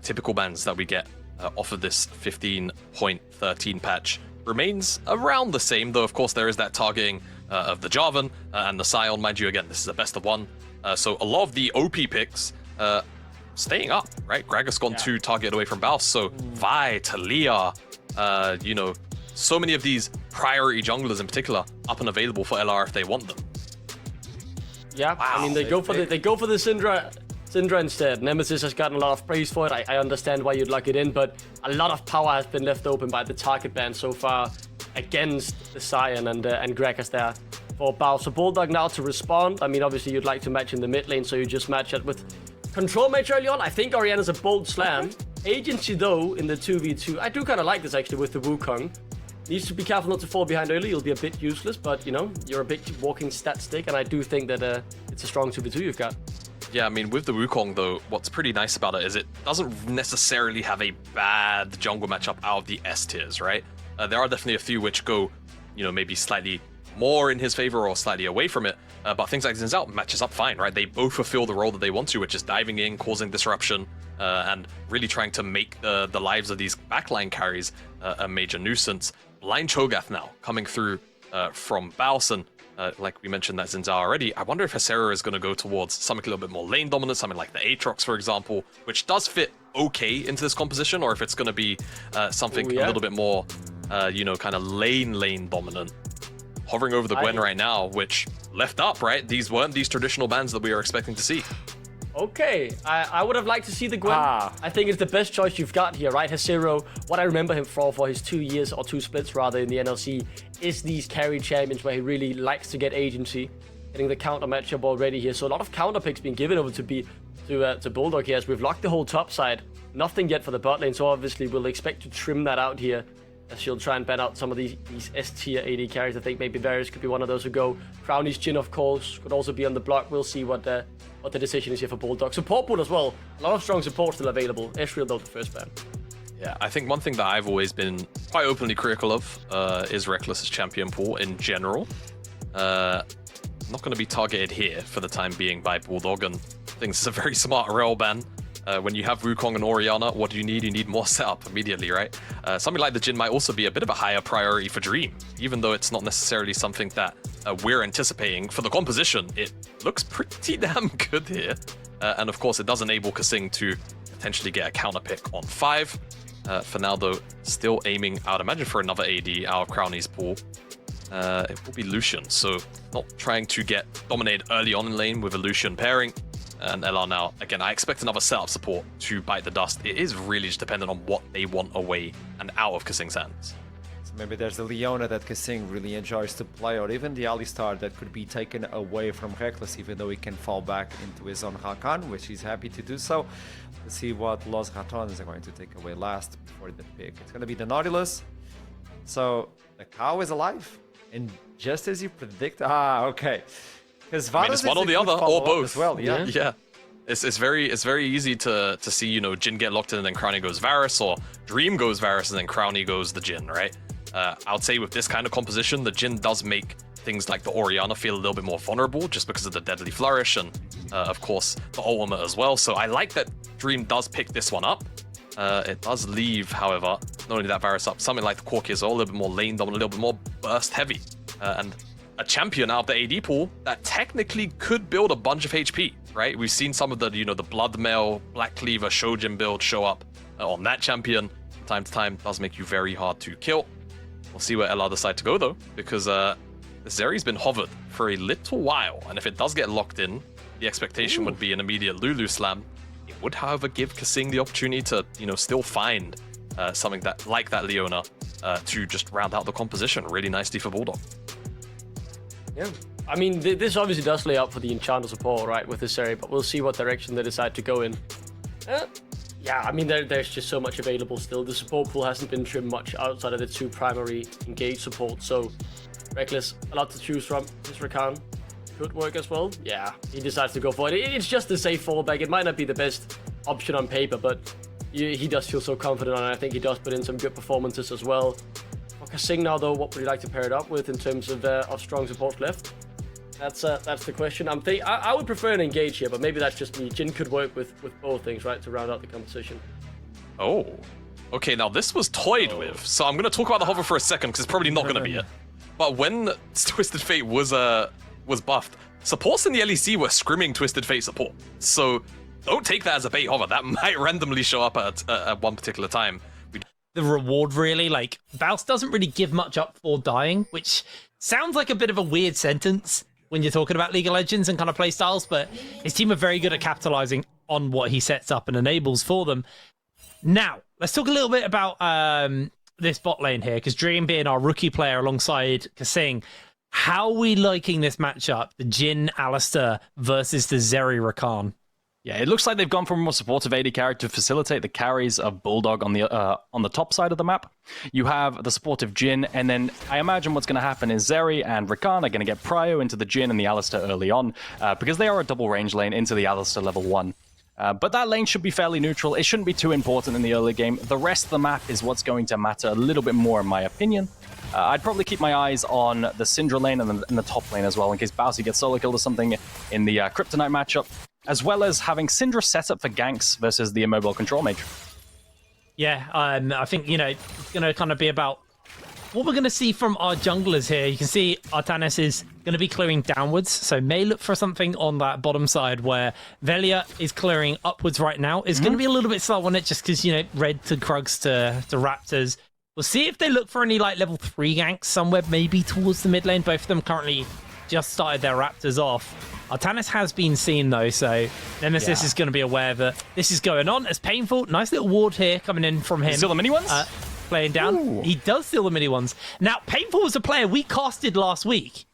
typical bans that we get off of this 15.13 patch remains around the same, though of course there is that targeting of the Jarvan and the Scion. Mind you, again, this is a best of one, so a lot of the OP picks staying up, right? Gragas gone 2 target away from Baus, so Vi, Talia, you know, so many of these priority junglers in particular up and available for LR if they want them. Yeah, wow. I mean they go for the Syndra instead. Nemesis has gotten a lot of praise for it. I understand why you'd lock it in, but a lot of power has been left open by the target ban so far against the Scion and Gragas there for Baus. So Bulldog now to respond. I mean, obviously you'd like to match in the mid lane, so you just match it with Control Mage early on. I think Orianna's a bold slam. Agency though in the 2v2. I do kind of like this actually with the Wukong. Needs to be careful not to fall behind early. You'll be a bit useless, but you know, you're a big walking stat stick, and I do think that it's a strong 2v2 you've got. Yeah, I mean, with the Wukong though, what's pretty nice about it is it doesn't necessarily have a bad jungle matchup out of the S tiers, right? There are definitely a few which go, you know, maybe slightly more in his favor or slightly away from it, but things like Xin Zhao matches up fine, right? They both fulfill the role that they want to, which is diving in, causing disruption, and really trying to make the lives of these backline carries a major nuisance. Blind Cho'Gath now coming through from Baus, and like we mentioned that Xin Zhao already, I wonder if Hesera is going to go towards something a little bit more lane dominant, something like the Aatrox, for example, which does fit okay into this composition, or if it's going to be something a little bit more, you know, kind of lane dominant. Hovering over the Gwen right now, which left up, right? These weren't these traditional bans that we were expecting to see. Okay, I would have liked to see the Gwen. I think it's the best choice you've got here, right? Hesero, what I remember him for his 2 years, or 2 splits rather, in the NLC, is these carry champions where he really likes to get agency, getting the counter matchup already here. So a lot of counter picks being given over to Bulldog here, as we've locked the whole top side. Nothing yet for the bot lane, so obviously we'll expect to trim that out here, as she'll try and ban out some of these S-tier AD carries. I think maybe Varus could be one of those who go. Crownie's Jhin, of course, could also be on the block. We'll see what the decision is here for Bulldog. Support pool as well. A lot of strong support still available. Ezreal, though, the first ban. Yeah, I think one thing that I've always been quite openly critical of is Reckless's champion pool in general. Not going to be targeted here for the time being by Bulldog, and I think this is a very smart rail ban. When you have Wukong and Orianna, what do you need? You need more setup immediately, right? Something like the Jhin might also be a bit of a higher priority for Dream, even though it's not necessarily something that we're anticipating. For the composition, it looks pretty damn good here. And of course, it does enable Kasing to potentially get a counter pick on 5. For now, though, still aiming, I would imagine, for another AD out of Crownie's pool. It will be Lucian, so not trying to get dominated early on in lane with a Lucian pairing. And LR now, again, I expect another setup support to bite the dust. It is really just dependent on what they want away and out of Kasing's hands. So maybe there's the Leona that Kasing really enjoys to play, or even the Alistar that could be taken away from Reckless, even though he can fall back into his own Rakan, which he's happy to do so. Let's see what Los Ratones are going to take away last before the pick. It's going to be the Nautilus. So the cow is alive, and just as you predict, okay. Because I mean, it's one or the other, or both. As well, yeah. Yeah. It's very easy to see, you know, Jhin get locked in and then Crownie goes Varus, or Dream goes Varus and then Crownie goes the Jhin, right? I would say with this kind of composition, the Jhin does make things like the Orianna feel a little bit more vulnerable just because of the Deadly Flourish and, of course, the ultimate as well. So I like that Dream does pick this one up. It does leave, however, not only that Varus up, something like the Corki as well, a little bit more lane dominant, a little bit more burst heavy. And a champion out of the AD pool that technically could build a bunch of HP, right? We've seen some of the, you know, the Bloodmail, Black Cleaver, Shojin build show up on that champion from time to time. Does make you very hard to kill. We'll see where LR decide to go, though, because Zeri's been hovered for a little while, and if it does get locked in, the expectation would be an immediate Lulu slam. It would, however, give Kasing the opportunity to, you know, still find something that like that Leona to just round out the composition really nicely for Bulldog. Yeah, I mean, this obviously does lay up for the Enchanter support, right, with this area, but we'll see what direction they decide to go in. Yeah, I mean, there's just so much available still. The support pool hasn't been trimmed much outside of the 2 primary engaged support, so Reckless, a lot to choose from. This Rakan could work as well. Yeah, he decides to go for it. It's just a safe fallback. It might not be the best option on paper, but he does feel so confident on it. I think he does put in some good performances as well. For Kasing now, though, what would you like to pair it up with in terms of strong support left? That's the question. I would prefer an engage here, but maybe that's just me. Jhin could work with both things, right, to round out the composition. Oh. Okay, now this was toyed with, so I'm gonna talk about the hover for a second because it's probably not gonna be it. But when Twisted Fate was buffed, supports in the LEC were scrimming Twisted Fate support. So don't take that as a bait hover. That might randomly show up at one particular time. The reward really, like, Baus doesn't really give much up for dying, which sounds like a bit of a weird sentence when you're talking about League of Legends and kind of playstyles, but his team are very good at capitalizing on what he sets up and enables for them. Now, let's talk a little bit about this bot lane here, because Dream being our rookie player alongside Kasing, how are we liking this matchup? The Jhin Alistar versus the Zeri Rakan. Yeah, it looks like they've gone for a more supportive AD carry to facilitate the carries of Bulldog on the top side of the map. You have the supportive Jhin, and then I imagine what's going to happen is Zeri and Rakan are going to get prio into the Jhin and the Alistar early on, because they are a double range lane into the Alistar level 1. But that lane should be fairly neutral. It shouldn't be too important in the early game. The rest of the map is what's going to matter a little bit more, in my opinion. I'd probably keep my eyes on the Syndra lane and the top lane as well, in case Bowsy gets solo killed or something in the Kryptonite matchup, as well as having Syndra set up for ganks versus the immobile control mage. Yeah, I think, you know, it's going to kind of be about what we're going to see from our junglers here. You can see RATONES is going to be clearing downwards, so may look for something on that bottom side where Velia is clearing upwards right now. It's going to be a little bit slow on it just because, you know, red to Krugs to Raptors. We'll see if they look for any like level 3 ganks somewhere maybe towards the mid lane. Both of them currently just started their Raptors off. RATONES has been seen though, so Nemesis is going to be aware that this is going on. It's painful. Nice little ward here coming in from him. Still the mini ones? Playing down. Ooh. He does steal the mini ones. Now, Painful was a player we casted last week,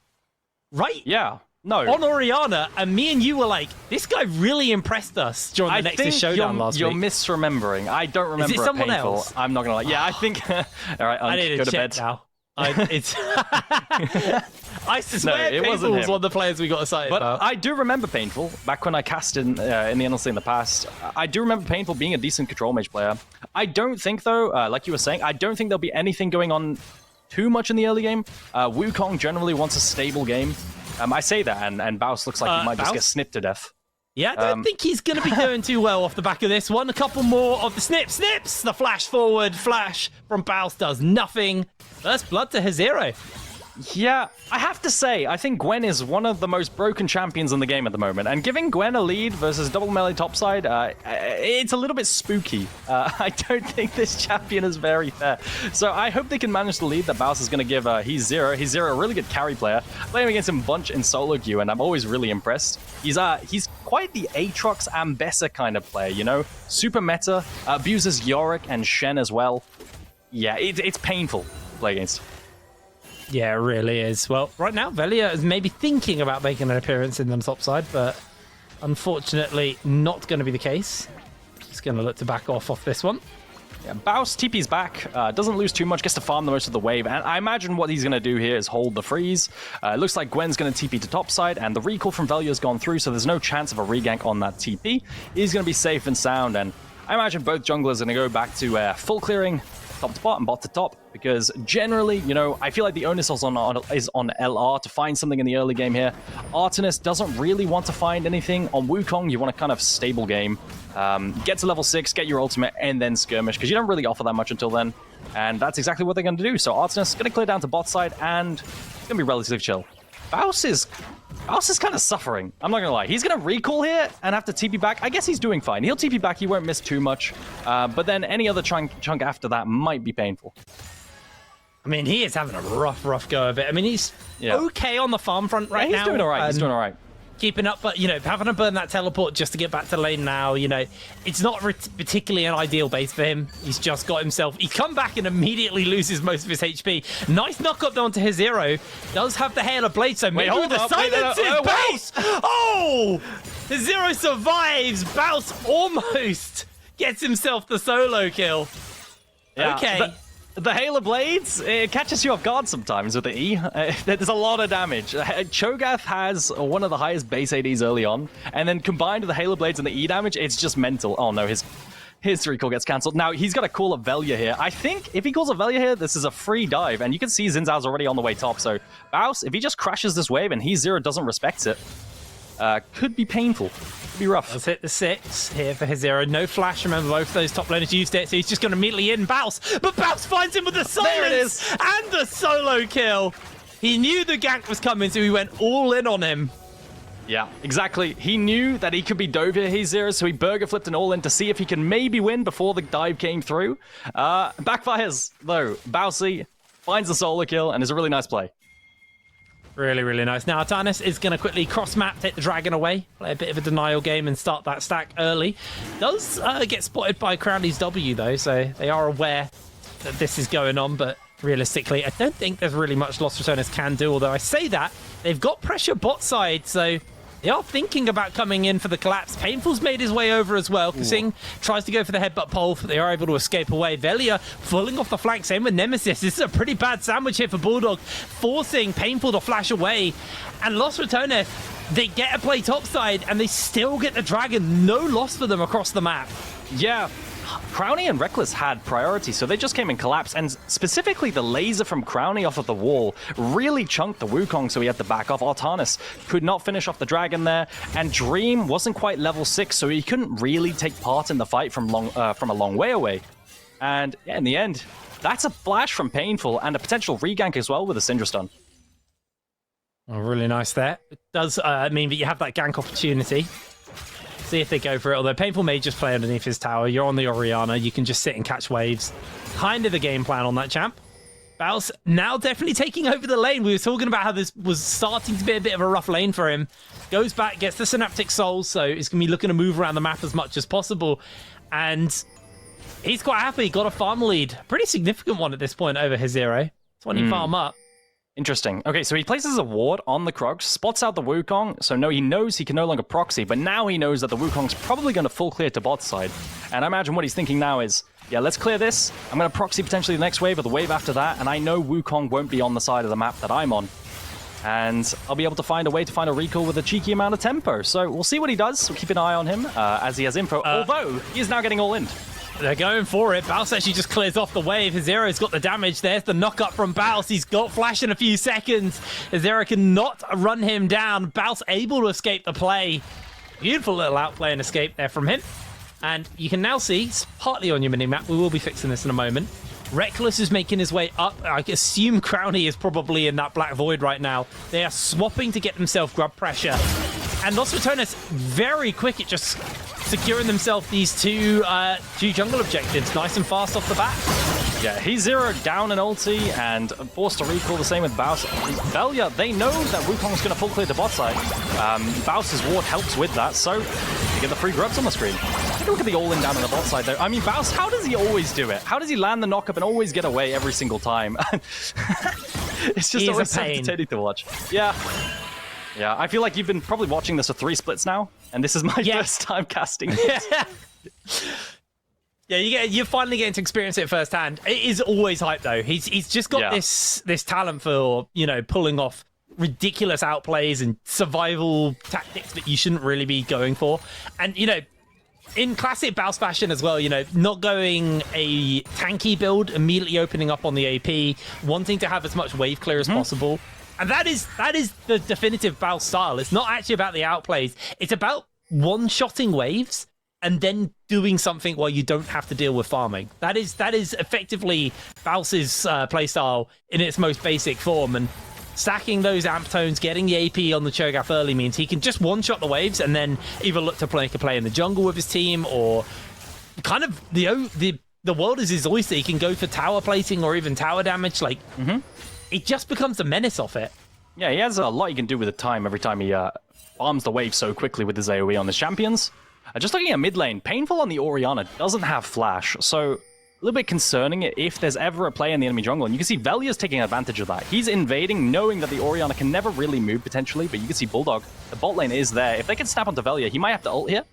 right? Yeah. No. On Oriana, and me and you were like, this guy really impressed us during the Nexus Showdown last week. You're misremembering. I don't remember. Is it someone Painful. else? I'm not going to lie. Yeah, I think... All right, I need go to to check bed. now. I swear Painful was one of the players we got excited about. But I do remember Painful, back when I cast in the NLC in the past. I do remember Painful being a decent control mage player. I don't think, though, like you were saying, I don't think there'll be anything going on too much in the early game. Wukong generally wants a stable game. I say that, and Baus looks like he might just get snipped to death. Yeah, I don't think he's going to be doing too well off the back of this one. A couple more of the snips. The flash forward flash from Baus does nothing. First blood to Hezero. Yeah, I have to say, I think Gwen is one of the most broken champions in the game at the moment, and giving Gwen a lead versus double melee topside, it's a little bit spooky. I don't think this champion is very fair. So I hope they can manage the lead that Baus is going to give He's Zero. He's Zero, a really good carry player. Playing against him bunch in solo queue, and I'm always really impressed. He's quite the Aatrox Ambessa kind of player, you know? Super meta, abuses Yorick and Shen as well. Yeah, it's painful to play against. Yeah, it really is. Well, right now, Velia is maybe thinking about making an appearance in the top side, but unfortunately not going to be the case. He's going to look to back off this one. Yeah, Baus TP's back, doesn't lose too much, gets to farm the most of the wave, and I imagine what he's going to do here is hold the freeze. It looks like Gwen's going to TP to top side, and the recall from Velia's gone through, so there's no chance of a regank on that TP. He's going to be safe and sound, and I imagine both junglers are going to go back to full clearing, top to bottom, bot to top, because generally, you know, I feel like the onus is on LR to find something in the early game here. RATONES doesn't really want to find anything. On Wukong, you want a kind of stable game. Get to level 6, get your ultimate, and then skirmish, because you don't really offer that much until then. And that's exactly what they're going to do. So RATONES is going to clear down to bot side, and it's going to be relatively chill. Baus is kind of suffering. I'm not going to lie. He's going to recall here and have to TP back. I guess he's doing fine. He'll TP back. He won't miss too much. But then any other chunk after that might be painful. I mean, he is having a rough go of it. I mean, he's okay on the farm front right now. He's doing all right. He's doing all right. Keeping up, but, you know, having to burn that teleport just to get back to lane now, you know, it's not particularly an ideal base for him. He's just got himself... He's come back and immediately loses most of his HP. Nice knock up down to his Hero. Does have the Hail of Blade, so maybe with the silences, Baus! Oh! His Zero survives. Baus almost gets himself the solo kill. Yeah, okay. The Hail of Blades, it catches you off guard sometimes with the E. There's a lot of damage. Cho'Gath has one of the highest base ADs early on, and then combined with the Hail of Blades and the E damage, it's just mental. Oh no, his recall gets cancelled. Now, he's got to call up Velia here. I think if he calls up Velia here, this is a free dive, and you can see Xin Zhao's already on the way top, so Baus, if he just crashes this wave and He's Zero doesn't respect it, could be painful. be rough. Let's hit the 6 here for his Zero. No flash. Remember, both those top laners used it, so he's just going to immediately in Bouse. But Bouse finds him with the silence There it is. and the solo kill. He knew the gank was coming, so he went all in on him. Yeah, exactly. He knew that he could be dove here, he's Zero, so he burger flipped an all in to see if he can maybe win before the dive came through. Backfires, though. Bousey finds the solo kill, and it's a really nice play. Really, really nice. Now, RATONES is going to quickly cross-map, take the dragon away, play a bit of a denial game and start that stack early. Does get spotted by Crowley's W, though, so they are aware that this is going on, but realistically, I don't think there's really much Lost RATONES can do, although I say that, they've got pressure bot side, so they are thinking about coming in for the collapse. Painful's made his way over as well. Kasing tries to go for the headbutt pole, but they are able to escape away. Velia falling off the flank, same with Nemesis. This is a pretty bad sandwich here for Bulldog, forcing Painful to flash away. And Lost RATONES, they get a play topside, and they still get the dragon. No loss for them across the map. Yeah, Crowny and Reckless had priority, so they just came in collapse, and specifically the laser from Crowny off of the wall really chunked the Wukong, so he had to back off. RATONES could not finish off the dragon there, and Dream wasn't quite level 6, so he couldn't really take part in the fight from a long way away. And yeah, in the end, that's a flash from Painful, and a potential regank as well with a Syndra stun. Oh, really nice there. It does mean that you have that gank opportunity. See if they go for it, although Painful may just play underneath his tower. You're on the Orianna, you can just sit and catch waves. Kind of the game plan on that champ. Bouse now definitely taking over the lane. We were talking about how this was starting to be a bit of a rough lane for him. Goes back, gets the Synaptic Souls, so he's going to be looking to move around the map as much as possible. And he's quite happy, got a farm lead. Pretty significant one at this point over his Zero. 20 farm up. Interesting. Okay, so he places a ward on the Krogs, spots out the Wukong, so he knows he can no longer proxy, but now he knows that the Wukong's probably going to full clear to bot side. And I imagine what he's thinking now is, yeah, let's clear this. I'm going to proxy potentially the next wave or the wave after that, and I know Wukong won't be on the side of the map that I'm on. And I'll be able to find a way to find a recall with a cheeky amount of tempo. So we'll see what he does. We'll keep an eye on him as he has info, although he is now getting all in. They're going for it. Bouse actually just clears off the wave. Zero's got the damage. There's the knock up from Bouse. He's got flash in a few seconds. Zero cannot run him down. Bouse able to escape the play. Beautiful little outplay and escape there from him. And you can now see, it's partly on your mini-map. We will be fixing this in a moment. Reckless is making his way up. I assume Crowny is probably in that Black Void right now. They are swapping to get themselves grub pressure. And Lost RATONES very quick at just securing themselves these two jungle objectives nice and fast off the bat. Yeah, he's Zero down an ulti and forced to recall. The same with Bouse. Velia, they know that Wukong's going to full clear the bot side. Bouse's ward helps with that, so you get the free grubs on the screen. Take a look at the all-in down on the bot side, though. I mean, Bouse, how does he always do it? How does he land the knock-up and always get away every single time? It's just always so entertaining to watch. Yeah. Yeah, I feel like you've been probably watching this for 3 splits now, and this is my first time casting it. Yeah, you're finally getting to experience it firsthand. It is always hype, though. He's just got this talent for, pulling off ridiculous outplays and survival tactics that you shouldn't really be going for. And, in classic Bouse fashion as well, not going a tanky build, immediately opening up on the AP, wanting to have as much wave clear as possible. And that is the definitive Bouse style. It's not actually about the outplays. It's about one-shotting waves and then doing something while you don't have to deal with farming. That is effectively Bouse's playstyle in its most basic form. And stacking those amp tones, getting the AP on the Cho'Gath early means he can just one-shot the waves and then either look to make a play in the jungle with his team, or kind of the world is his oyster. He can go for tower plating or even tower damage. It just becomes a menace off it. Yeah, he has a lot he can do with the time every time he farms the wave so quickly with his AoE on his champions. Just looking at mid lane, Painful on the Orianna doesn't have flash, so a little bit concerning if there's ever a play in the enemy jungle. And you can see Velia's taking advantage of that. He's invading, knowing that the Orianna can never really move potentially, but you can see Bulldog, the bot lane is there. If they can snap onto Velia, he might have to ult here.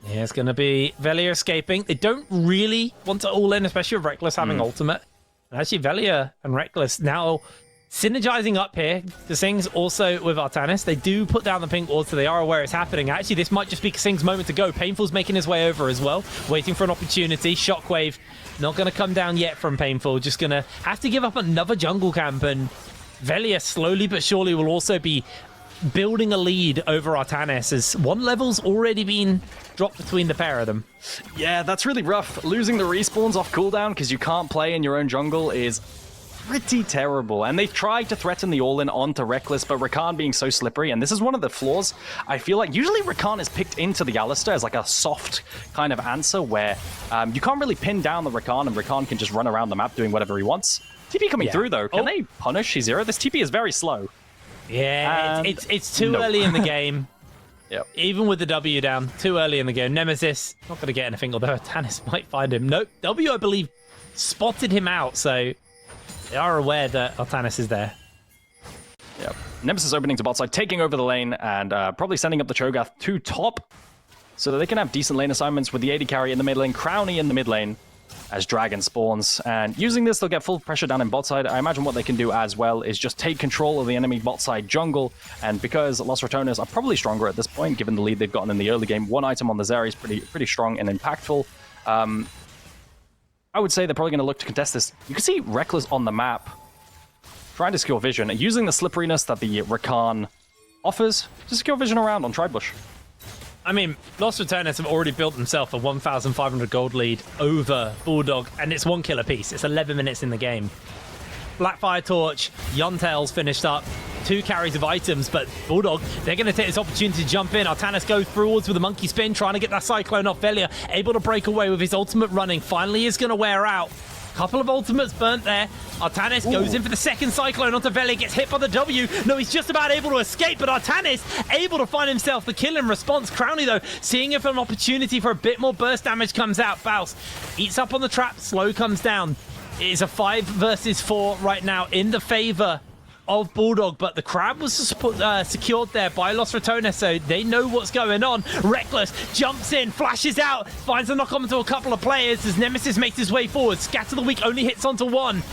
Yeah, it's going to be Velia escaping. They don't really want to all in, especially with Reckless having ultimate. And actually, Velia and Reckless now synergizing up here. Kasing's also with RATONES. They do put down the pink ward, so they are aware it's happening. Actually, this might just be Kasing's moment to go. Painful's making his way over as well, waiting for an opportunity. Shockwave not going to come down yet from Painful. Just going to have to give up another jungle camp. And Velia slowly but surely will also be building a lead over Artanes as one level's already been dropped between the pair of them. Yeah, that's really rough. Losing the respawns off cooldown because you can't play in your own jungle is pretty terrible. And they've tried to threaten the all-in onto Reckless, but Rakan being so slippery, and this is one of the flaws. I feel like usually Rakan is picked into the Alistar as like a soft kind of answer where you can't really pin down the Rakan, and Rakan can just run around the map doing whatever he wants. TP coming through though. Can they punish Zero? This TP is very slow. Yeah, it's too early in the game. Yep. Even with the W down, too early in the game. Nemesis, not going to get anything, although Tannis might find him. Nope, W, I believe, spotted him out, so they are aware that Artanis is there. Yep. Nemesis opening to bot side, taking over the lane, and probably sending up the Cho'Gath to top, so that they can have decent lane assignments with the AD carry in the mid lane, Crowny in the mid lane, as Dragon spawns. And using this, they'll get full pressure down in bot side. I imagine what they can do as well is just take control of the enemy bot side jungle. And because Los Ratones are probably stronger at this point, given the lead they've gotten in the early game, one item on the Zeri is pretty strong and impactful. I would say they're probably going to look to contest this. You can see Reckless on the map, trying to secure vision, using the slipperiness that the Rakan offers to secure vision around on Tribush. I mean, Los Ratones have already built themselves a 1,500 gold lead over Bulldog, and it's 1 kill apiece. It's 11 minutes in the game. Blackfire Torch, Yontail's finished up, 2 carries of items, but Bulldog, they're going to take this opportunity to jump in. Artanis goes forwards with a monkey spin, trying to get that Cyclone off Velia, able to break away with his ultimate running. Finally is going to wear out. Couple of ultimates burnt there. Artanis goes in for the second Cyclone onto Velia, gets hit by the W. No, he's just about able to escape, but Artanis able to find himself the kill in response. Crowny, though, seeing if an opportunity for a bit more burst damage comes out. Faust eats up on the trap, slow comes down. It is a 5 versus 4 right now in the favor of Bulldog, but the crab was secured there by Los Ratones, so they know what's going on. Reckless jumps in, flashes out, finds a knock onto a couple of players as Nemesis makes his way forward. Scatter the Weak only hits onto one,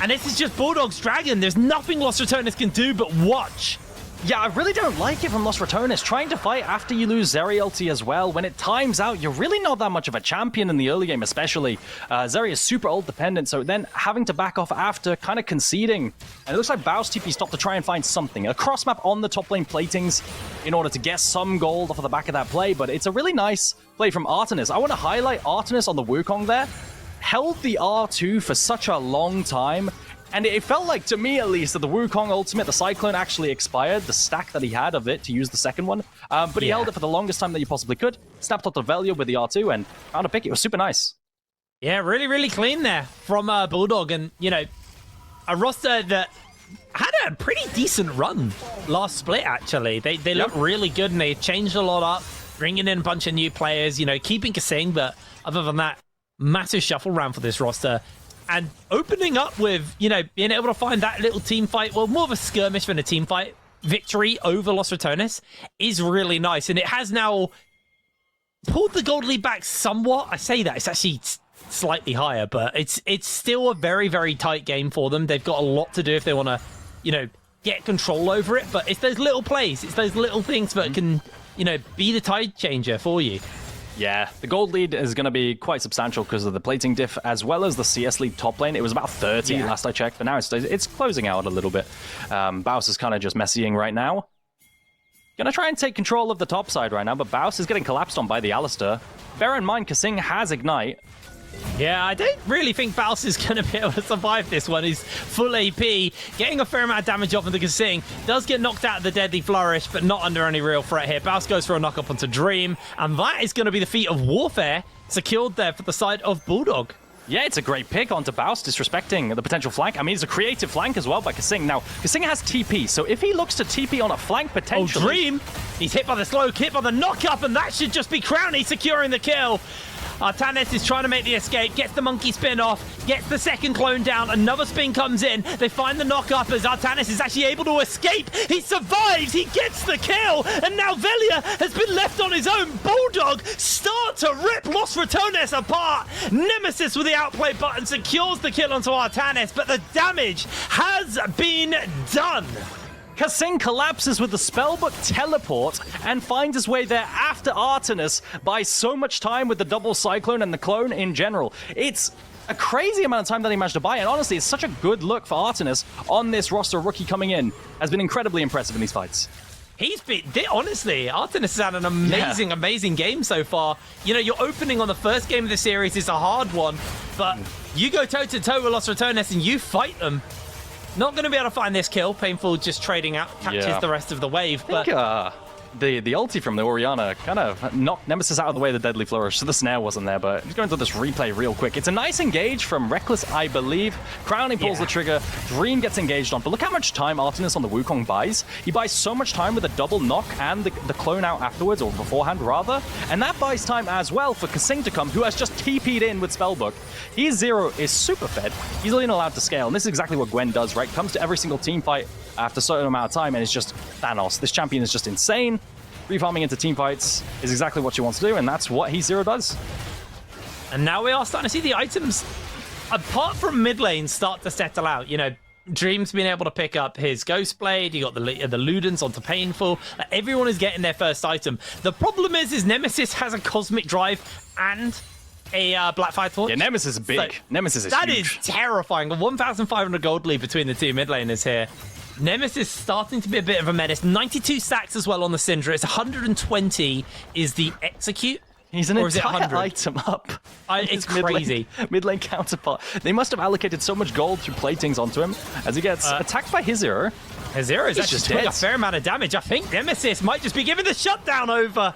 and this is just Bulldog's Dragon. There's nothing Los Ratones can do but watch. Yeah, I really don't like it from Los Ratones. Trying to fight after you lose Zeri ulti as well. When it times out, you're really not that much of a champion in the early game, especially. Zeri is super ult dependent, so then having to back off after, kind of conceding. And it looks like Bao's TP stopped to try and find something. A cross map on the top lane platings in order to get some gold off of the back of that play, but it's a really nice play from Artanis. I want to highlight Artanis on the Wukong there. Held the R2 for such a long time. And it felt like, to me at least, that the Wukong ultimate, the Cyclone, actually expired, the stack that he had of it to use the second one. But he held it for the longest time that you possibly could. Snapped onto Velia with the R2 and found a pick. It was super nice. Yeah, really, really clean there from Bulldog. And, you know, a roster that had a pretty decent run last split, actually. They look really good, and they changed a lot up, bringing in a bunch of new players, you know, keeping Kasing, but other than that, massive shuffle round for this roster. And opening up with, you know, being able to find that little team fight, well, more of a skirmish than a team fight victory over Los Ratones is really nice. And it has now pulled the gold lead back somewhat. I say that, it's actually slightly higher, but it's still a very, very tight game for them. They've got a lot to do if they want to, you know, get control over it. But it's those little plays, it's those little things that can, you know, be the tide changer for you. Yeah, the gold lead is going to be quite substantial because of the plating diff, as well as the CS lead top lane. It was about 30 last I checked, but now it's closing out a little bit. Baus is kind of just messying right now. Gonna try and take control of the top side right now, but Baus is getting collapsed on by the Alistar. Bear in mind, Kasing has Ignite. Yeah, I don't really think Baus is going to be able to survive this one. He's full AP, getting a fair amount of damage off of the Kasing. Does get knocked out of the Deadly Flourish, but not under any real threat here. Baus goes for a knock-up onto Dream, and that is going to be the feat of Warfare secured there for the side of Bulldog. Yeah, it's a great pick onto Baus, disrespecting the potential flank. I mean, it's a creative flank as well by Kasing. Now, Kasing has TP, so if he looks to TP on a flank potentially... Oh, Dream! He's hit by the slow, hit by the knock-up, and that should just be Crowny securing the kill. Artanis is trying to make the escape, gets the monkey spin off, gets the second clone down, another spin comes in, they find the knock-up as Artanis is actually able to escape, he survives, he gets the kill, and now Velia has been left on his own. Bulldog start to rip Los Ratones apart. Nemesis with the outplay button secures the kill onto Artanis, but the damage has been done. Kasing collapses with the Spellbook teleport and finds his way there after Artanis by so much time with the double Cyclone and the clone in general. It's a crazy amount of time that he managed to buy, and honestly, it's such a good look for Artanis on this roster. Rookie coming in has been incredibly impressive in these fights. He's been, honestly, RATONES has had an amazing, amazing game so far. You know, your opening on the first game of the series is a hard one, but you go toe-to-toe with Los RATONES and you fight them. Not going to be able to find this kill. Painful just trading out, catches the rest of the wave. But the ulti from the Orianna kind of knocked Nemesis out of the way of the Deadly Flourish, so the snare wasn't there, but he's going to this replay real quick. It's a nice engage from Reckless, I believe. Crowny pulls the trigger, Dream gets engaged on, but look how much time RATONES on the Wukong buys. He buys so much time with a double knock and the clone out afterwards, or beforehand rather, and that buys time as well for Kasing to come, who has just TP'd in with Spellbook. His Zero is super fed, he's not allowed to scale, and this is exactly what Gwen does, right? Comes to every single team fight after a certain amount of time, and it's just Thanos. This champion is just insane. Refarming into team fights is exactly what she wants to do, and that's what Zero does. And now we are starting to see the items, apart from mid lane, start to settle out. You know, Dream's been able to pick up his Ghost Blade, you got the Ludens onto Painful. Everyone is getting their first item. The problem is Nemesis has a Cosmic Drive and a Blackfire Torch. Yeah, Nemesis is big. So Nemesis is that huge. Is terrifying. A 1,500 gold lead between the two mid laners here. Nemesis starting to be a bit of a menace. 92 stacks as well on the Syndra. It's 120 is the execute. He's an entire item up. It's crazy. Mid lane counterpart. They must have allocated so much gold through platings onto him as he gets attacked by Zero. Zero is actually doing a fair amount of damage. I think Nemesis might just be giving the shutdown over.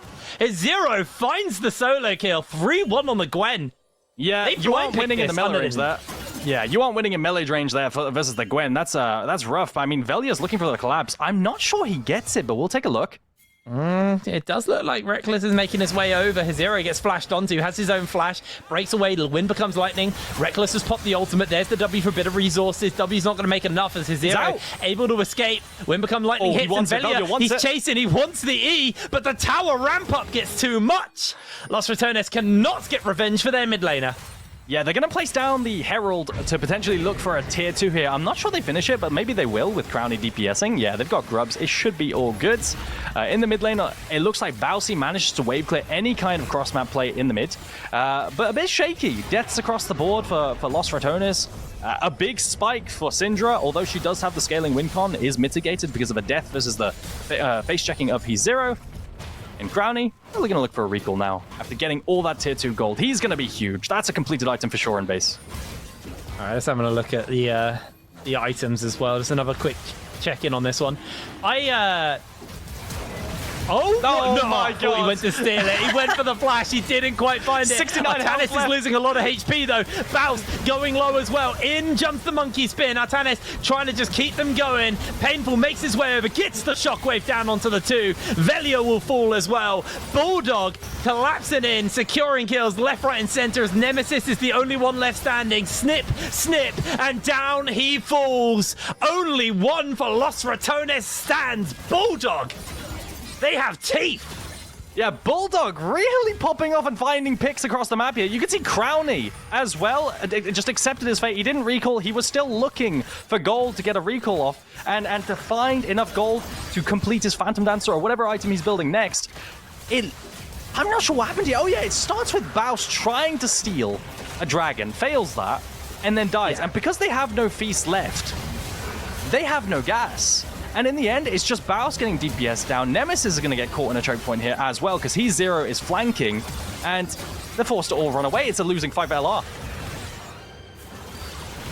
Zero finds the solo kill. 3-1 on the Gwen. Yeah, you aren't winning in the melee range there. Yeah, you aren't winning in melee range there versus the Gwen. That's rough. I mean, Velia's looking for the collapse. I'm not sure he gets it, but we'll take a look. It does look like Reckless is making his way over. Zero gets flashed onto, has his own flash, breaks away, the wind becomes lightning. Reckless has popped the ultimate. There's the W for a bit of resources. W's not going to make enough as Zero able to escape. Wind become lightning hits, and Velia, he's chasing, he wants the E, but the tower ramp up gets too much. Los RATONES cannot get revenge for their mid laner. Yeah, they're going to place down the Herald to potentially look for a tier 2 here. I'm not sure they finish it, but maybe they will with Crowny DPSing. Yeah, they've got grubs. It should be all good. In the mid lane, it looks like Bowsy manages to wave clear any kind of cross-map play in the mid. But a bit shaky. Deaths across the board for Los RATONES. A big spike for Syndra, although she does have the scaling win con, is mitigated because of a death versus the face-checking of Zero. And Crowny, really going to look for a recall now. After getting all that tier 2 gold, he's going to be huge. That's a completed item for sure in base. All right, let's have a look at the items as well. Just another quick check-in on this one. Oh no, my God. He went to steal it. He went for the flash. He didn't quite find it. 69 RATONES is losing a lot of HP, though. Baus going low as well. In jumps the monkey spin. RATONES trying to just keep them going. Painful makes his way over, gets the shockwave down onto the 2. Velia will fall as well. Bulldog collapsing in, securing kills left, right, and center as Nemesis is the only one left standing. Snip, snip, and down he falls. Only one for Los RATONES stands. Bulldog. They have teeth. Yeah, Bulldog really popping off and finding picks across the map here. You can see Crowny as well. Just accepted his fate. He didn't recall. He was still looking for gold to get a recall off and to find enough gold to complete his Phantom Dancer or whatever item he's building next. I'm not sure what happened here. Oh yeah, it starts with Baus trying to steal a dragon, fails that, and then dies. Yeah. And because they have no feast left, they have no gas. And in the end, it's just Baus getting DPS down. Nemesis is going to get caught in a choke point here as well, because Zero is flanking, and they're forced to all run away. It's a losing fight for LR.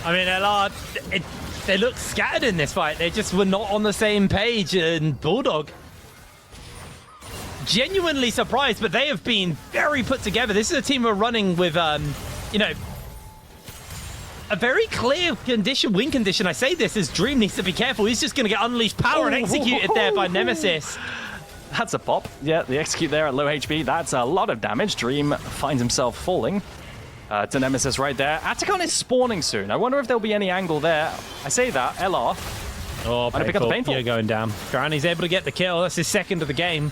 I mean, LR, they look scattered in this fight. They just were not on the same page, and Bulldog genuinely surprised, but they have been very put together. This is a team who are running with, you know, a very clear win condition. I say this as Dream needs to be careful. He's just going to get unleashed power and executed there by Nemesis. That's a pop. Yeah, the execute there at low HP. That's a lot of damage. Dream finds himself falling to Nemesis right there. Atacon is spawning soon. I wonder if there'll be any angle there. I say that. LR. Oh, pick up the Painful. You're going down. Crowny's able to get the kill. That's his second of the game.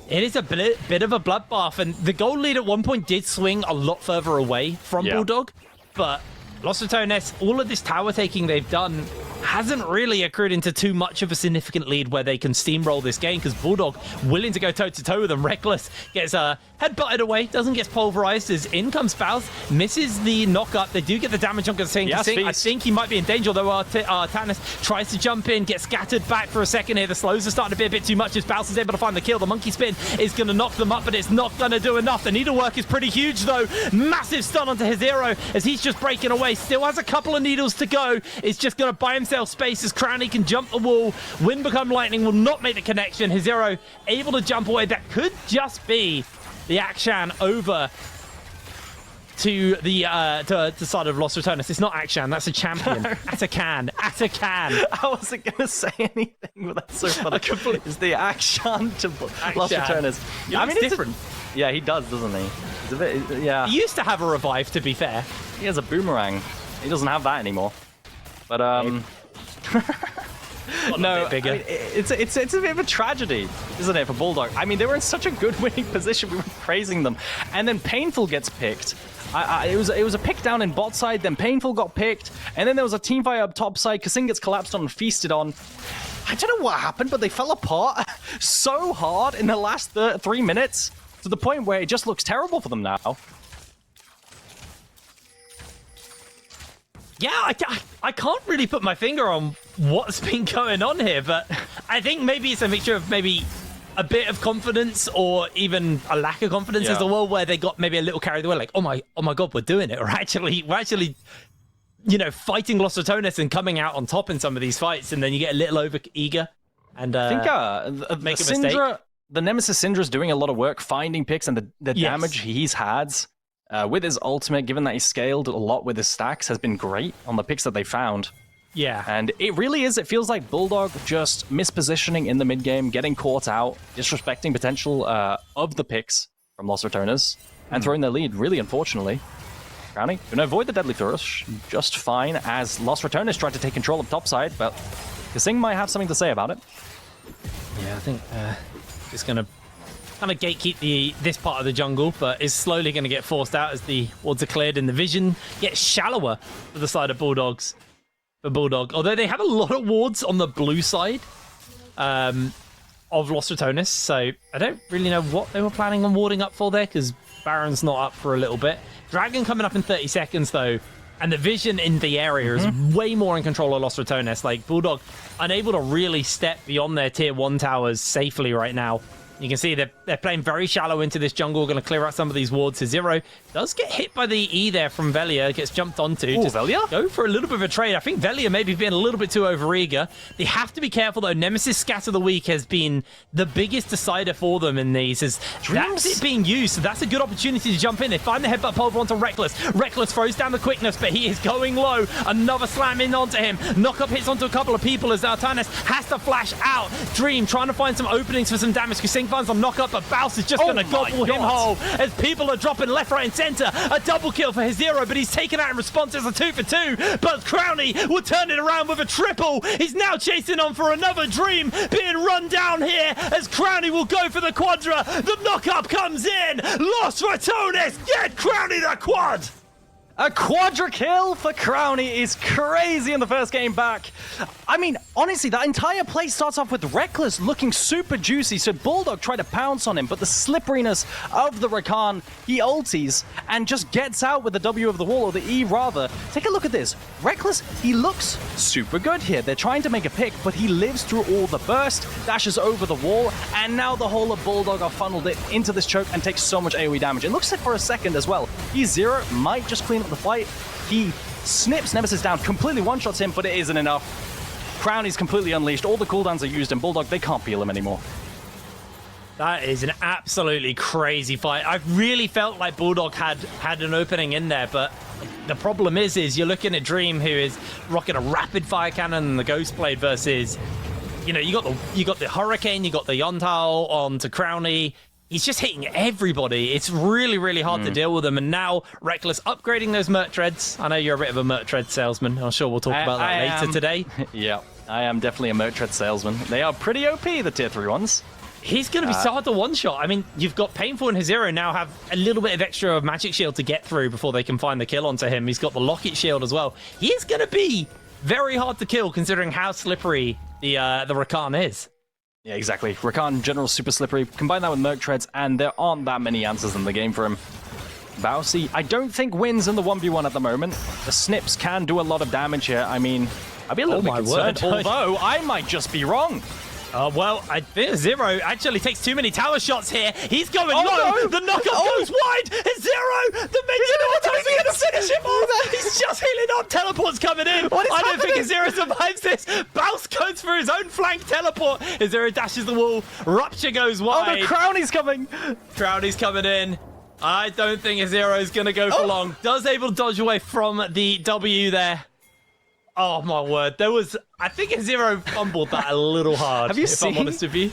It is a bit of a bloodbath, and the gold lead at one point did swing a lot further away from Bulldog, but Los RATONES, all of this tower taking they've done, hasn't really accrued into too much of a significant lead where they can steamroll this game, because Bulldog willing to go toe-to-toe with them. Reckless gets head butted away, doesn't get pulverized as in comes Faust, misses the knock-up. They do get the damage on Kasing. Yes, I think he might be in danger, though. Tannis tries to jump in, gets scattered back for a second here. The slows are starting to be a bit too much as Faust is able to find the kill. The monkey spin is going to knock them up, but it's not going to do enough. The needlework is pretty huge, though. Massive stun onto his hero as he's just breaking away. Still has a couple of needles to go. It's just going to buy himself space as Crownie can jump the wall. Wind become lightning will not make the connection. His hero able to jump away. That could just be the Akshan over to the side of Los Ratones. It's not Akshan, that's a champion. Atakan. I wasn't going to say anything, but that's so funny. It's the Akshan to Los Ratones. I mean, it's different. Yeah, he does, doesn't he? He's a bit, yeah. He used to have a revive, to be fair. He has a boomerang. He doesn't have that anymore. But, no, bigger. I mean, it's a bit of a tragedy, isn't it, for Bulldog? I mean, they were in such a good winning position. We were praising them, and then Painful gets picked. It was a pick down in bot side. Then Painful got picked, and then there was a team fight up top side. Kasing gets collapsed on and feasted on. I don't know what happened, but they fell apart so hard in the last 3 minutes to the point where it just looks terrible for them now. Yeah, I can't really put my finger on what's been going on here, but I think maybe it's a mixture of maybe a bit of confidence or even a lack of confidence as well, where they got maybe a little carried away, like, oh my God, we're doing it. We're actually, you know, fighting Los Ratones and coming out on top in some of these fights, and then you get a little over eager and I think make a mistake. The Nemesis Syndra's doing a lot of work finding picks, and the damage he's had with his ultimate, given that he scaled a lot with his stacks, has been great on the picks that they found. Yeah. And it really is, it feels like Bulldog just mispositioning in the mid game, getting caught out, disrespecting potential of the picks from Los Ratones, and throwing their lead, really unfortunately. Crownie gonna avoid the deadly flourish just fine as Los Ratones tried to take control of topside, but Kasing might have something to say about it. Yeah, I think it's gonna kind of gatekeep this part of the jungle, but is slowly going to get forced out as the wards are cleared and the vision gets shallower for the side of Bulldogs. For Bulldog, although they have a lot of wards on the blue side of Los Ratones, so I don't really know what they were planning on warding up for there, because Baron's not up for a little bit. Dragon coming up in 30 seconds though, and the vision in the area is way more in control of Los Ratones. Like, Bulldog unable to really step beyond their tier 1 towers safely right now. You can see they're playing very shallow into this jungle, going to clear out some of these wards. Zero does get hit by the E there from Velia, gets jumped onto. Ooh, Velia? Go for a little bit of a trade. I think Velia maybe being a little bit too overeager. They have to be careful, though. Nemesis Scatter of the Week has been the biggest decider for them in these. As that's it being used, so that's a good opportunity to jump in. They find the headbutt pulver onto Reckless. Reckless throws down the quickness, but he is going low. Another slam in onto him. Knock-up hits onto a couple of people as Artanis has to flash out. Dream trying to find some openings for some damage. Kasing finds some knock-up, but Baus is just going to gobble him whole as people are dropping left, right, and center. A double kill for his hero, but he's taken out in response as a 2 for 2. But Crownie will turn it around with a triple. He's now chasing on for another Dream, being run down here as Crownie will go for the quadra. The knock-up comes in. Los Ratones get Crownie the quad. A quadra kill for Crownie is crazy in the first game back. I mean, honestly, that entire play starts off with Reckless looking super juicy, so Bulldog tried to pounce on him, but the slipperiness of the Rakan, he ulties and just gets out with the W of the wall, or the E rather. Take a look at this. Reckless, he looks super good here. They're trying to make a pick, but he lives through all the burst, dashes over the wall, and now the whole of Bulldog are funneled into this choke and takes so much AoE damage. It looks like for a second as well, E0 might just clean up the fight. He snips Nemesis down, completely one-shots him, but it isn't enough. Crownie's completely unleashed. All the cooldowns are used, and Bulldog, they can't peel him anymore. That is an absolutely crazy fight. I really felt like Bulldog had an opening in there, but the problem is you're looking at Dream, who is rocking a rapid fire cannon and the Ghost Blade versus, you know, you got the Hurricane, you got the Yontal on to Crownie. He's just hitting everybody. It's really, really hard to deal with them. And now Reckless upgrading those Mert Treads. I know you're a bit of a Mert Tread salesman. I'm sure we'll talk about that later today. Yeah, I am definitely a Mert Tread salesman. They are pretty OP, the tier 3 ones. He's going to be so hard to one-shot. I mean, you've got Painful and his hero now have a little bit of extra magic shield to get through before they can find the kill onto him. He's got the Locket shield as well. He is going to be very hard to kill considering how slippery the Rakan is. Yeah, exactly. Rakan, general super slippery. Combine that with Merc Treads, and there aren't that many answers in the game for him. Bowsy, I don't think wins in the 1v1 at the moment. The snips can do a lot of damage here. I mean, I'd be a little bit concerned, although I might just be wrong. Well, I think Zero actually takes too many tower shots here. He's going low. No. The knockup goes wide. Zero, the minion auto is going to finish him off. He's just healing up. Teleport's coming in. I don't think Zero survives this. Bounce goes for his own flank teleport. Zero dashes the wall. Rupture goes wide. Oh, no, Crowny's coming. Crowny's coming in. I don't think Zero's going to go for long. Does able to dodge away from the W there. Oh, my word. I think Zero fumbled that a little hard, Have you if seen? I'm honest with you.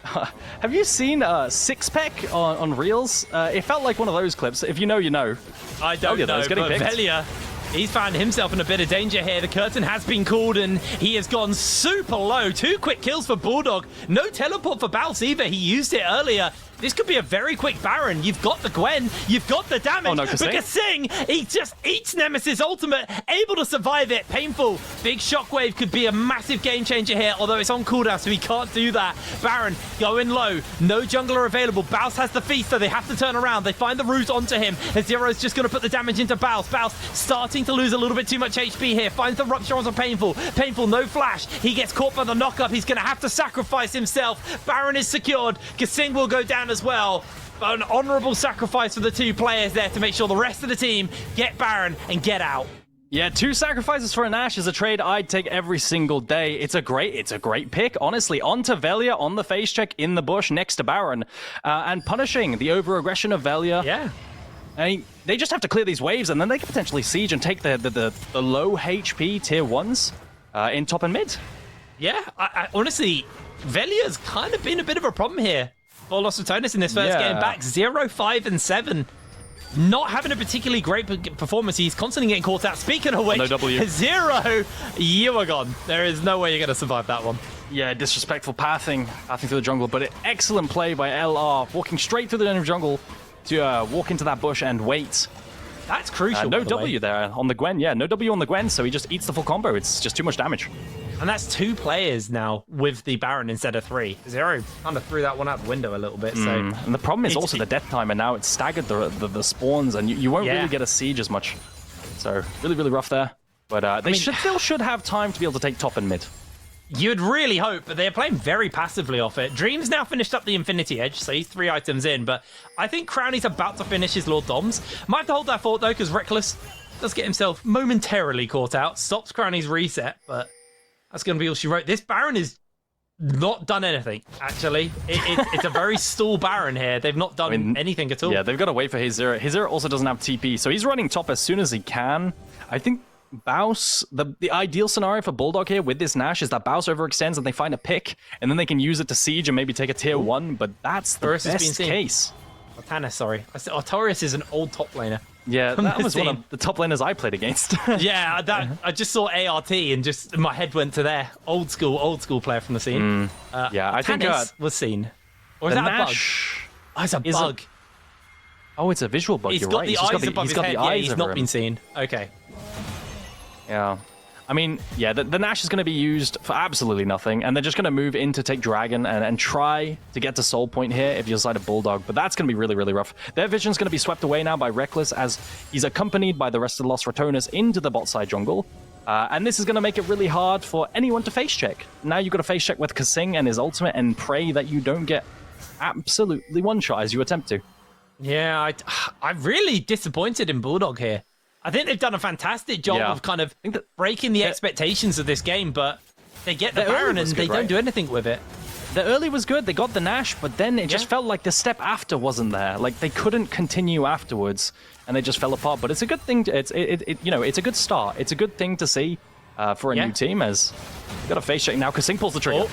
Have you seen Six Pack on Reels? It felt like one of those clips. If you know, you know. I don't know, but Velia, he's found himself in a bit of danger here. The curtain has been called, and he has gone super low. 2 quick kills for Bulldog. No teleport for Bounce either. He used it earlier. This could be a very quick Baron. You've got the Gwen. You've got the damage. Oh, no, but Kasing, he just eats Nemesis ultimate, able to survive it. Painful. Big Shockwave could be a massive game changer here, although it's on cooldown, so he can't do that. Baron going low. No jungler available. Baus has the feast, so they have to turn around. They find the route onto him. Zero's just going to put the damage into Baus. Baus starting to lose a little bit too much HP here. Finds the rupture onto Painful. Painful, no flash. He gets caught by the knockup. He's going to have to sacrifice himself. Baron is secured. Kasing will go down as well. But an honorable sacrifice for the 2 players there to make sure the rest of the team get Baron and get out. Yeah, 2 sacrifices for an Ashe is a trade I'd take every single day. It's a great pick, honestly. Onto Velia on the face check in the bush next to Baron, and punishing the over-aggression of Velia. Yeah. I mean, they just have to clear these waves, and then they can potentially siege and take the low HP tier 1s in top and mid. Yeah, I honestly, Velia's kind of been a bit of a problem here for Los Ratones in this first game back. 0, 5, and 7. Not having a particularly great performance. He's constantly getting caught out. Speaking of which, no W. Zero, you are gone. There is no way you're going to survive that one. Yeah, disrespectful pathing through the jungle, but excellent play by LR, walking straight through the jungle to walk into that bush and wait. That's crucial. No W there on the Gwen. Yeah, no W on the Gwen, so he just eats the full combo. It's just too much damage. And that's 2 players now with the Baron instead of 3. Zero kind of threw that one out the window a little bit. So, and the problem is also the death time, and now it's staggered the spawns, and you won't really get a siege as much. So really, really rough there. But they still should have time to be able to take top and mid. You'd really hope, but they're playing very passively off it. Dream's now finished up the Infinity Edge, so he's 3 items in, but I think Crowny's about to finish his Lord Doms. Might have to hold that fort, though, because Reckless does get himself momentarily caught out. Stops Crowny's reset, but that's going to be all she wrote. This Baron is not done anything, actually. It's a very stall Baron here. They've not done anything at all. Yeah, they've got to wait for his Zero. His Zero also doesn't have TP, so he's running top as soon as he can. I think Baus, the ideal scenario for Bulldog here with this Nash is that Baus overextends and they find a pick, and then they can use it to siege and maybe take a tier 1, but that's the best case. Artanis, sorry. Artorias is an old top laner. Yeah, that was one of the top laners I played against. Yeah, I just saw ART and just my head went to there. Old school player from the scene. Yeah, I think was seen. Or is that Nash a bug? Oh, it's a bug. Oh, it's a visual bug. He's You're got right. the eyes above his head. Yeah, he's not him. been seen. Okay. Yeah. I mean, yeah, the Nash is going to be used for absolutely nothing, and they're just going to move in to take Dragon and try to get to Soul Point here if you decide a Bulldog, but that's going to be really, really rough. Their vision's going to be swept away now by Reckless as he's accompanied by the rest of the Los Ratones into the bot side jungle, and this is going to make it really hard for anyone to face check. Now you've got to face check with Kasing and his ultimate and pray that you don't get absolutely one-shot as you attempt to. Yeah, I'm really disappointed in Bulldog here. I think they've done a fantastic job of kind of breaking the expectations of this game, but they get the Baron and they don't do anything with it. The early was good, they got the Nash, but then it just felt like the step after wasn't there. Like they couldn't continue afterwards, and they just fell apart. But it's a good thing. It's a good start. It's a good thing to see for a new team as got a face check now. Kasing pulls the trigger.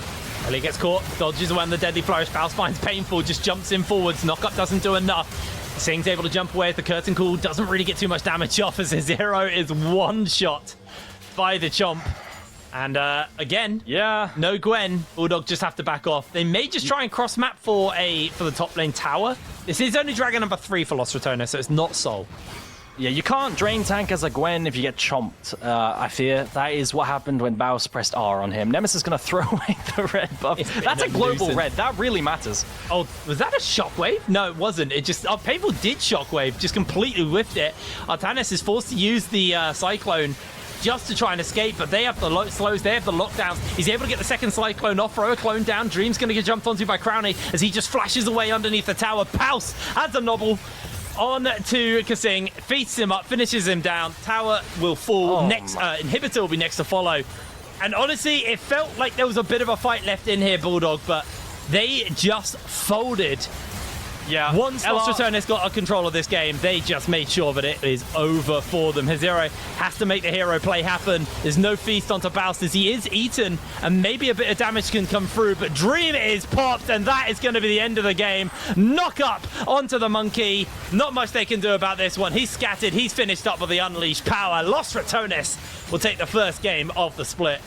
Ellie gets caught, dodges around the deadly flourish. Faust finds Painful, just jumps in forwards. Knockup doesn't do enough. Sing's able to jump away as the curtain call doesn't really get too much damage off as his Zero is one shot by the Chomp. And again, no Gwen. Bulldog just have to back off. They may just try and cross map for the top lane tower. This is only Dragon number 3 for Los Ratones, so it's not Soul. Yeah, you can't drain tank as a Gwen if you get chomped, I fear. That is what happened when Baus pressed R on him. Nemesis is going to throw away the red buff. That's a global red. That really matters. Oh, was that a shockwave? No, it wasn't. It just... Painful did shockwave, just completely whiffed it. Artanis is forced to use the Cyclone just to try and escape, but they have the slows, they have the lockdowns. He's able to get the second Cyclone off, throw a clone down. Dream's going to get jumped onto by Crowny as he just flashes away underneath the tower. Baus has a Nobble. On to Kasing, feasts him up, finishes him down. Tower will fall next. Inhibitor will be next to follow. And honestly, it felt like there was a bit of a fight left in here, Bulldog, but they just folded. Yeah. Once Lost RATONES got a control of this game, they just made sure that it is over for them. His hero has to make the hero play happen. There's no feast onto Baus as he is eaten, and maybe a bit of damage can come through, but Dream is popped, and that is going to be the end of the game. Knock up onto the monkey. Not much they can do about this one. He's scattered. He's finished up with the unleashed power. Lost RATONES will take the first game of the split.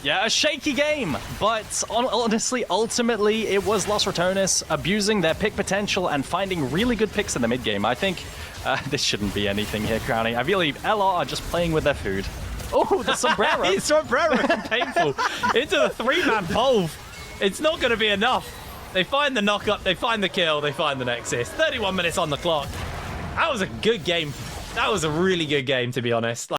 Yeah, a shaky game, but honestly, ultimately, it was Lost RATONES abusing their pick potential and finding really good picks in the mid game. I think this shouldn't be anything here, Crowny. I believe LR are just playing with their food. Oh, the sombrero. He's sombrero from Painful into the three-man pole. It's not going to be enough. They find the knock-up, they find the kill, they find the Nexus. 31 minutes on the clock. That was a good game. That was a really good game, to be honest.